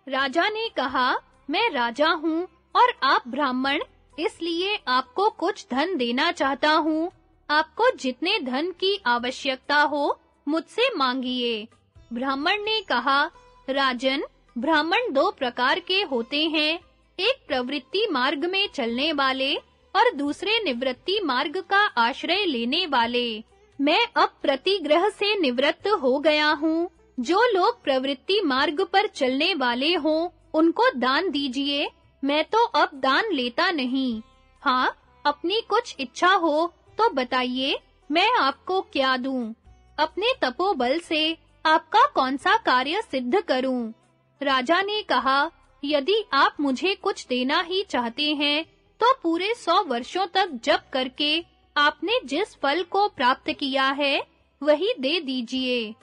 राजा ने कहा, मैं राजा हूँ और आप ब्राह्मण, इसलिए आपको कुछ धन देना चाहता हूँ। आपको जितने धन की आवश्यकता हो, मुझसे मांगिए। ब्राह्मण ने कहा, राजन, ब्राह्मण दो प्रकार के होते हैं, एक प्रवृत्ति मार्ग में चलने वाले और दूसरे निवृत्ति मार्ग का आश्रय लेने वाले। मैं अब प्रतिग्रह से निवृत्त हो गया हूँ। जो लोग प्रवृत्ति मार्ग पर चलने वाले हों, उनको दान दीजिए। मैं तो अब दान लेता नहीं। हाँ, अपनी कुछ इच्छा हो तो बताइए, मैं आपको क्या दूं? अपने तपोबल से आपका कौन सा कार्य सिद्ध करूं? राजा ने कहा, यदि आप मुझे कुछ देना ही चाहते हैं, तो पूरे 100 वर्षों तक जप करके आपने जिस फल को प्राप्त किया है, वही दे दीजिए।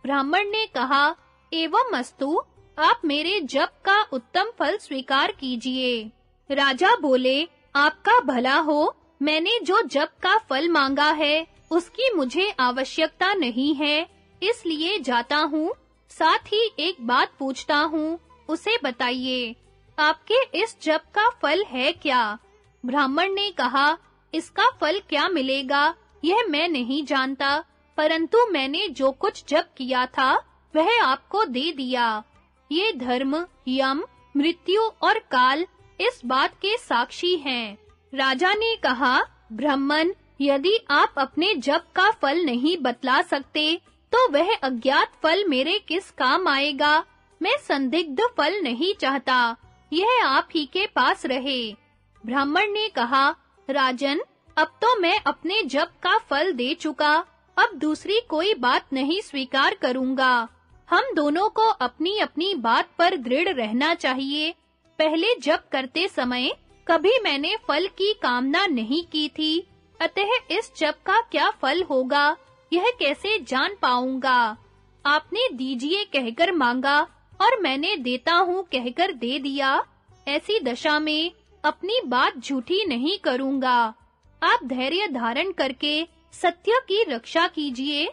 ब्राह्मण ने कहा, एवं अस्तु, आप मेरे जप का उत्तम फल स्वीकार कीजिए। राजा बोले, आपका भला हो, मैंने जो जप का फल मांगा है, उसकी मुझे आवश्यकता नहीं है, इसलिए जाता हूँ। साथ ही एक बात पूछता हूँ, उसे बताइए, आपके इस जप का फल है क्या? ब्राह्मण ने कहा, इसका फल क्या मिलेगा, यह मैं नहीं जानता, परंतु मैंने जो कुछ जप किया था, वह आपको दे दिया। ये धर्म, यम, मृत्यु और काल इस बात के साक्षी हैं। राजा ने कहा, ब्राह्मण, यदि आप अपने जप का फल नहीं बतला सकते, तो वह अज्ञात फल मेरे किस काम आएगा? मैं संदिग्ध फल नहीं चाहता, यह आप ही के पास रहे। ब्राह्मण ने कहा, राजन, अब तो मैं अपने जप का फल दे चुका, अब दूसरी कोई बात नहीं स्वीकार करूंगा। हम दोनों को अपनी-अपनी बात पर दृढ़ रहना चाहिए। पहले जप करते समय कभी मैंने फल की कामना नहीं की थी, अतः इस जप का क्या फल होगा, यह कैसे जान पाऊंगा? आपने दीजिए कहकर मांगा और मैंने देता हूँ कहकर दे दिया। ऐसी दशा में अपनी बात झूठी नहीं करूंगा। आप धैर्य धारण करके सत्य की रक्षा कीजिए।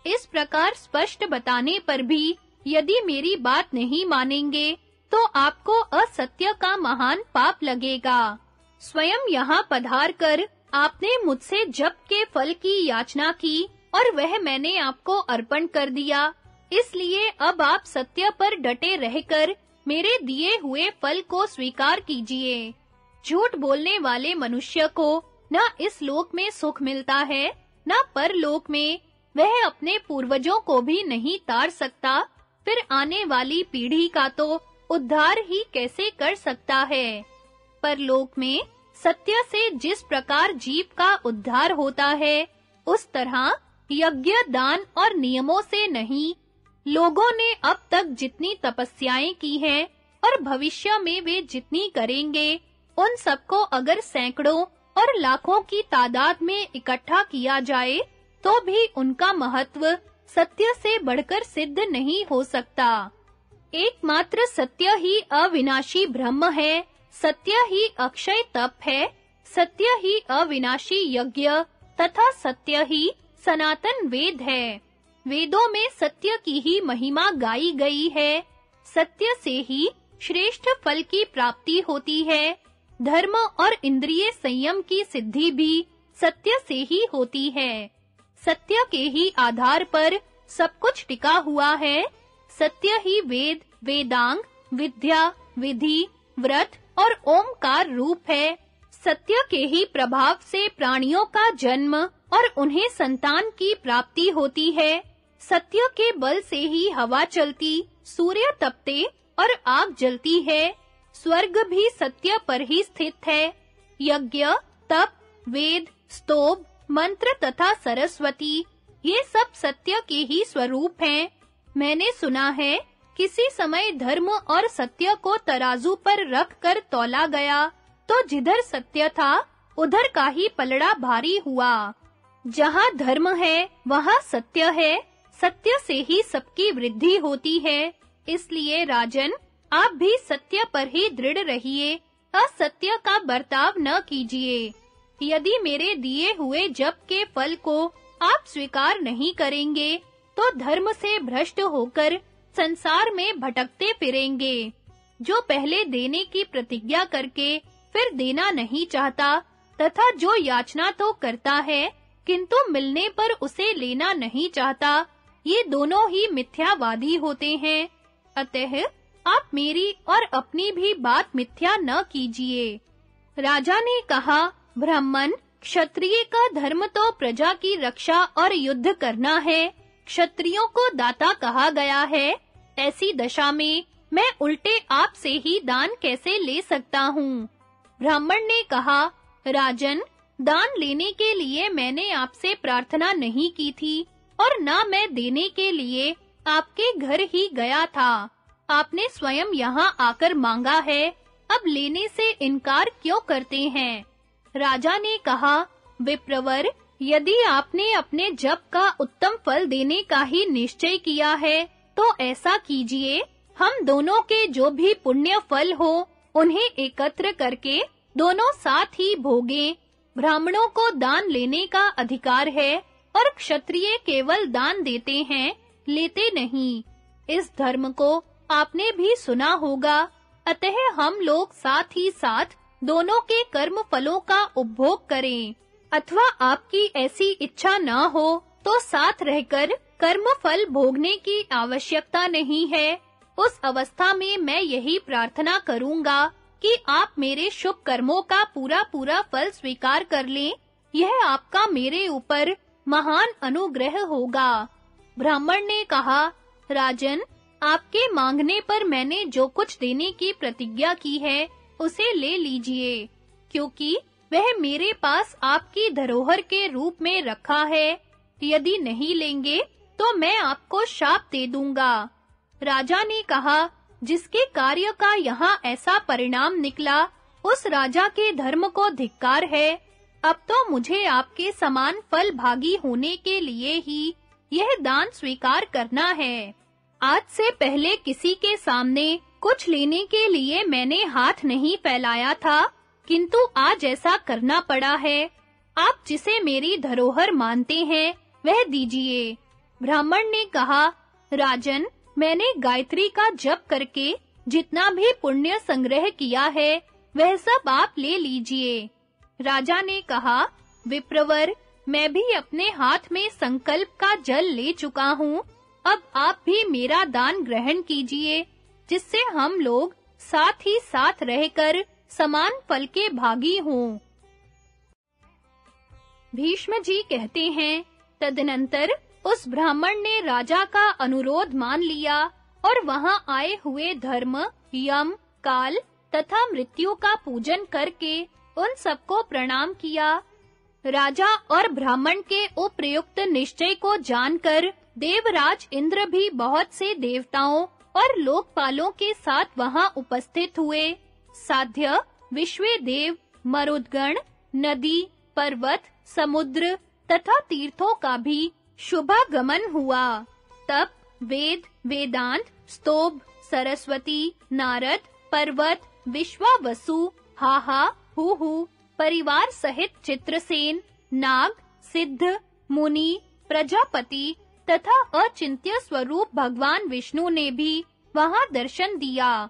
इस प्रकार स्पष्ट बताने पर भी यदि मेरी बात नहीं मानेंगे, तो आपको असत्य का महान पाप लगेगा। स्वयं यहाँ पधार कर आपने मुझसे जप के फल की याचना की और वह मैंने आपको अर्पण कर दिया। इसलिए अब आप सत्य पर डटे रहकर मेरे दिए हुए फल को स्वीकार कीजिए। झूठ बोलने वाले मनुष्य को न इस लोक में सुख मिलता है, न परलोक में। वह अपने पूर्वजों को भी नहीं तार सकता, फिर आने वाली पीढ़ी का तो उद्धार ही कैसे कर सकता है? परलोक में सत्य से जिस प्रकार जीव का उद्धार होता है, उस तरह यज्ञ, दान और नियमों से नहीं। लोगों ने अब तक जितनी तपस्याएं की हैं और भविष्य में वे जितनी करेंगे, उन सबको अगर सैकड़ों और लाखों की तादाद में इकट्ठा किया जाए, तो भी उनका महत्व सत्य से बढ़कर सिद्ध नहीं हो सकता। एकमात्र सत्य ही अविनाशी ब्रह्म है, सत्य ही अक्षय तप है, सत्य ही अविनाशी यज्ञ तथा सत्य ही सनातन वेद है। वेदों में सत्य की ही महिमा गाई गई है। सत्य से ही श्रेष्ठ फल की प्राप्ति होती है। धर्म और इंद्रिय संयम की सिद्धि भी सत्य से ही होती है। सत्य के ही आधार पर सब कुछ टिका हुआ है। सत्य ही वेद, वेदांग, विद्या, विधि, व्रत और ओमकार रूप है। सत्य के ही प्रभाव से प्राणियों का जन्म और उन्हें संतान की प्राप्ति होती है। सत्य के बल से ही हवा चलती, सूर्य तपते और आग जलती है। स्वर्ग भी सत्य पर ही स्थित है। यज्ञ, तप, वेद, स्तोभ, मंत्र तथा सरस्वती, ये सब सत्य के ही स्वरूप हैं। मैंने सुना है, किसी समय धर्म और सत्य को तराजू पर रख कर तौला गया, तो जिधर सत्य था, उधर का ही पलड़ा भारी हुआ। जहाँ धर्म है, वहाँ सत्य है। सत्य से ही सबकी वृद्धि होती है। इसलिए राजन, आप भी सत्य पर ही दृढ़ रहिए, असत्य का बर्ताव न कीजिए। यदि मेरे दिए हुए जप के फल को आप स्वीकार नहीं करेंगे, तो धर्म से भ्रष्ट होकर संसार में भटकते फिरेंगे। जो पहले देने की प्रतिज्ञा करके फिर देना नहीं चाहता तथा जो याचना तो करता है किंतु मिलने पर उसे लेना नहीं चाहता, ये दोनों ही मिथ्यावादी होते हैं। अतः आप मेरी और अपनी भी बात मिथ्या न कीजिए। राजा ने कहा, ब्राह्मण, क्षत्रिय का धर्म तो प्रजा की रक्षा और युद्ध करना है। क्षत्रियों को दाता कहा गया है। ऐसी दशा में मैं उल्टे आपसे ही दान कैसे ले सकता हूँ? ब्राह्मण ने कहा, राजन, दान लेने के लिए मैंने आपसे प्रार्थना नहीं की थी और ना मैं देने के लिए आपके घर ही गया था। आपने स्वयं यहाँ आकर मांगा है, अब लेने से इनकार क्यों करते हैं? राजा ने कहा, विप्रवर, यदि आपने अपने जप का उत्तम फल देने का ही निश्चय किया है, तो ऐसा कीजिए, हम दोनों के जो भी पुण्य फल हो, उन्हें एकत्र करके दोनों साथ ही भोगें। ब्राह्मणों को दान लेने का अधिकार है और क्षत्रिय केवल दान देते हैं, लेते नहीं। इस धर्म को आपने भी सुना होगा। अतः हम लोग साथ ही साथ दोनों के कर्म फलों का उपभोग करें, अथवा आपकी ऐसी इच्छा न हो तो साथ रहकर कर्म फल भोगने की आवश्यकता नहीं है। उस अवस्था में मैं यही प्रार्थना करूंगा कि आप मेरे शुभ कर्मों का पूरा फल स्वीकार कर लें। यह आपका मेरे ऊपर महान अनुग्रह होगा। ब्राह्मण ने कहा, राजन, आपके मांगने पर मैंने जो कुछ देने की प्रतिज्ञा की है, उसे ले लीजिए, क्योंकि वह मेरे पास आपकी धरोहर के रूप में रखा है। यदि नहीं लेंगे, तो मैं आपको शाप दे दूंगा। राजा ने कहा, जिसके कार्य का यहाँ ऐसा परिणाम निकला, उस राजा के धर्म को धिक्कार है। अब तो मुझे आपके समान फल भागी होने के लिए ही यह दान स्वीकार करना है। आज से पहले किसी के सामने कुछ लेने के लिए मैंने हाथ नहीं फैलाया था, किंतु आज ऐसा करना पड़ा है। आप जिसे मेरी धरोहर मानते हैं, वह दीजिए। ब्राह्मण ने कहा, राजन, मैंने गायत्री का जप करके जितना भी पुण्य संग्रह किया है, वह सब आप ले लीजिए। राजा ने कहा, विप्रवर, मैं भी अपने हाथ में संकल्प का जल ले चुका हूँ। अब आप भी मेरा दान ग्रहण कीजिए, जिससे हम लोग साथ ही साथ रहकर समान फल के भागी हों। भीष्म जी कहते हैं, तदनंतर उस ब्राह्मण ने राजा का अनुरोध मान लिया और वहां आए हुए धर्म, यम, काल तथा मृत्यु का पूजन करके उन सबको प्रणाम किया। राजा और ब्राह्मण के उपयुक्त निश्चय को जानकर देवराज इंद्र भी बहुत से देवताओं और लोकपालों के साथ वहां उपस्थित हुए। साध्य, विश्वेदेव, मरुदगण, नदी, पर्वत, समुद्र तथा तीर्थों का भी शुभागमन हुआ। तप, वेद, वेदांत, स्तोभ, सरस्वती, नारद, पर्वत, विश्वावसु, हाहा, हुहु, परिवार सहित चित्रसेन, नाग, सिद्ध, मुनि, प्रजापति तथा अचिंत्य स्वरूप भगवान विष्णु ने भी वहां दर्शन दिया।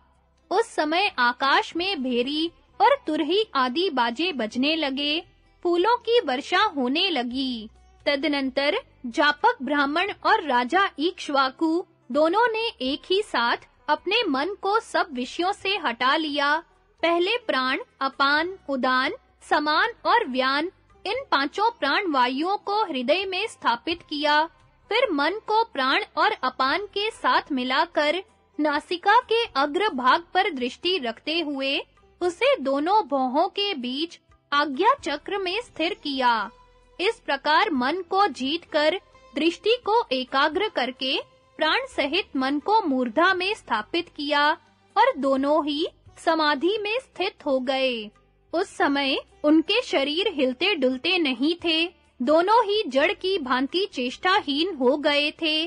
उस समय आकाश में भेरी और तुरही आदि बाजे बजने लगे, फूलों की वर्षा होने लगी। तदनंतर जापक ब्राह्मण और राजा इक्ष्वाकु दोनों ने एक ही साथ अपने मन को सब विषयों से हटा लिया। पहले प्राण, अपान, उदान, समान और व्यान, इन पांचों प्राण वायुओं को हृदय में स्थापित किया। फिर मन को प्राण और अपान के साथ मिलाकर नासिका के अग्र भाग पर दृष्टि रखते हुए उसे दोनों भौहों के बीच आज्ञा चक्र में स्थिर किया। इस प्रकार मन को जीतकर दृष्टि को एकाग्र करके प्राण सहित मन को मूर्धा में स्थापित किया और दोनों ही समाधि में स्थित हो गए। उस समय उनके शरीर हिलते डुलते नहीं थे, दोनों ही जड़ की भांति चेष्टाहीन हो गए थे।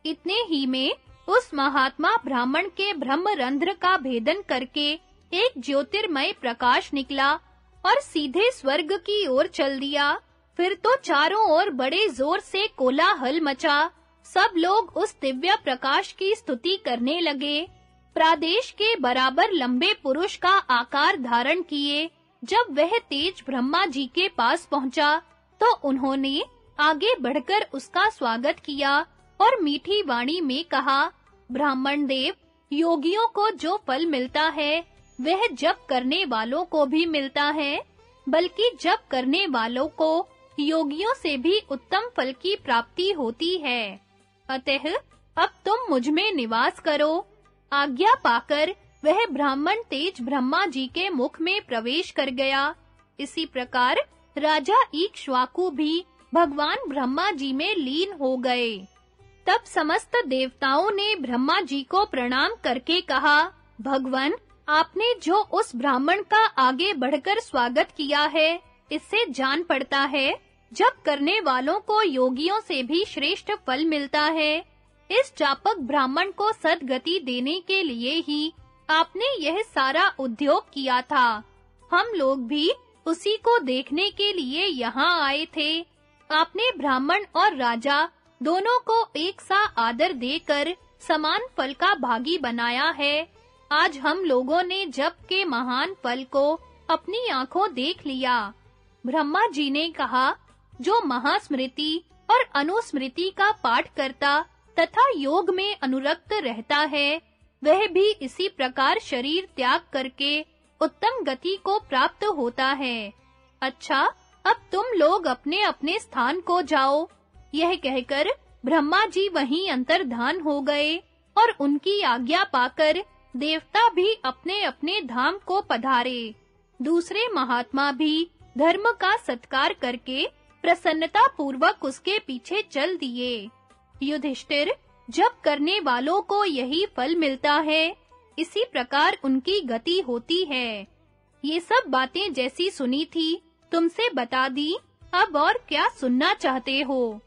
इतने ही में उस महात्मा ब्राह्मण के ब्रह्मरंध्र का भेदन करके एक ज्योतिर्मय प्रकाश निकला और सीधे स्वर्ग की ओर चल दिया। फिर तो चारों ओर बड़े जोर से कोलाहल मचा। सब लोग उस दिव्य प्रकाश की स्तुति करने लगे। प्रादेश के बराबर लंबे पुरुष का आकार धारण किए जब वह तेज ब्रह्मा जी के पास पहुंचा, तो उन्होंने आगे बढ़कर उसका स्वागत किया और मीठी वाणी में कहा, ब्राह्मण देव, योगियों को जो फल मिलता है वह जप करने वालों को भी मिलता है, बल्कि जप करने वालों को योगियों से भी उत्तम फल की प्राप्ति होती है। अतः अब तुम मुझ में निवास करो। आज्ञा पाकर वह ब्राह्मण तेज ब्रह्मा जी के मुख में प्रवेश कर गया। इसी प्रकार राजा इक्ष्वाकु भी भगवान ब्रह्मा जी में लीन हो गए। तब समस्त देवताओं ने ब्रह्मा जी को प्रणाम करके कहा, भगवन, आपने जो उस ब्राह्मण का आगे बढ़कर स्वागत किया है, इससे जान पड़ता है जप करने वालों को योगियों से भी श्रेष्ठ फल मिलता है। इस जापक ब्राह्मण को सद्गति देने के लिए ही आपने यह सारा उद्योग किया था। हम लोग भी उसी को देखने के लिए यहाँ आए थे। आपने ब्राह्मण और राजा दोनों को एक सा आदर देकर समान फल का भागी बनाया है। आज हम लोगों ने जप के महान फल को अपनी आंखों देख लिया। ब्रह्मा जी ने कहा, जो महास्मृति और अनुस्मृति का पाठ करता तथा योग में अनुरक्त रहता है, वह भी इसी प्रकार शरीर त्याग करके उत्तम गति को प्राप्त होता है। अच्छा, अब तुम लोग अपने-अपने स्थान को जाओ। यह कहकर ब्रह्मा जी वहीं अंतर्धान हो गए और उनकी आज्ञा पाकर देवता भी अपने-अपने धाम को पधारे। दूसरे महात्मा भी धर्म का सत्कार करके प्रसन्नता पूर्वक उसके पीछे चल दिए। युधिष्ठिर, जप करने वालों को यही फल मिलता है, इसी प्रकार उनकी गति होती है। ये सब बातें जैसी सुनी थी, तुमसे बता दी, अब और क्या सुनना चाहते हो?